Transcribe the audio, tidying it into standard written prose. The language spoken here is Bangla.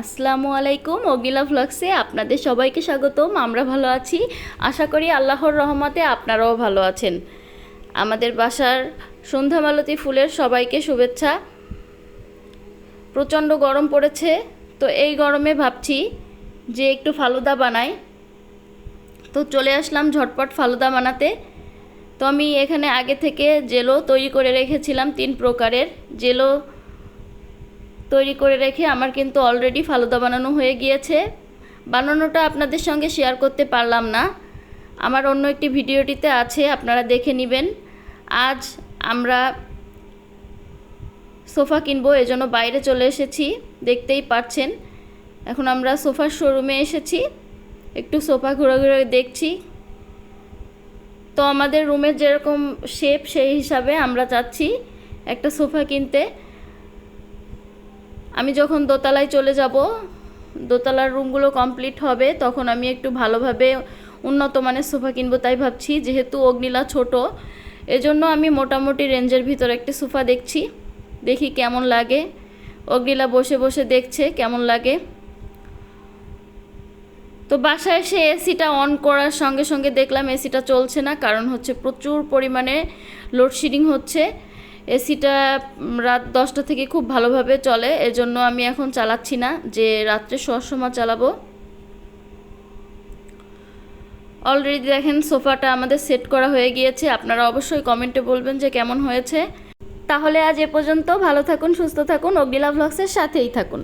আসসালামু আলাইকুম, অগ্নিলা ভ্লগসে আপনাদের সবাইকে স্বাগতম। আমরা ভালো আছি, আশা করি আল্লাহর রহমতে আপনারাও ভালো আছেন। আমাদের বাসার সন্ধ্যামালতী ফুলের সবাইকে শুভেচ্ছা। প্রচণ্ড গরম পড়েছে, তো এই গরমে ভাবছি যে একটু ফালুদা বানাই। তো চলে আসলাম ঝটপট ফালুদা বানাতে। তো আমি এখানে আগে থেকে জেলো তৈরি করে রেখেছিলাম 3 প্রকারের জেলো তৈরি করে রেখে আমার কিন্তু অলরেডি ফালুদা বানানো হয়ে গিয়েছে। বানানোটা আপনাদের সঙ্গে শেয়ার করতে পারলাম না, আমার অন্য একটি ভিডিওটিতে আছে, আপনারা দেখে নেবেন। আজ আমরা সোফা কিনবো, এজন্য বাইরে চলে এসেছি, দেখতেই পাচ্ছেন। এখন আমরা সোফার শোরুমে এসেছি, একটু সোফা ঘুরে ঘুরে দেখছি। তো আমাদের রুমের যেরকম শেপ সেই হিসাবে আমরা চাচ্ছি একটা সোফা কিনতে। আমি যখন দোতলায় চলে যাব, দোতলার রুমগুলো কমপ্লিট হবে, তখন আমি একটু ভালোভাবে উন্নত মানের সোফা কিনবো তাই ভাবছি। যেহেতু অগ্নিলা ছোট, এজন্য আমি মোটামুটি রেঞ্জের ভিতর একটা সোফা দেখছি, দেখি কেমন লাগে। অগ্নিলা বসে বসে দেখছে কেমন লাগে। তো বাসায় এসে এসিটা অন করার সঙ্গে সঙ্গে দেখলাম এসিটা চলছে না, কারণ হচ্ছে প্রচুর পরিমাণে লোডশেডিং হচ্ছে। এসিটা রাত 10টা থেকে খুব ভালোভাবে চলে, এজন্য আমি এখন চালাচ্ছি না, যে রাত্রে শোয়ার সময় চালাবো। অলরেডি দেখেন সোফাটা আমাদের সেট করা হয়ে গিয়েছে। আপনারা অবশ্যই কমেন্টে বলবেন যে কেমন হয়েছে। তাহলে আজ এ পর্যন্ত, ভালো থাকুন, সুস্থ থাকুন, অগ্নিলা ভ্লগসের সাথেই থাকুন।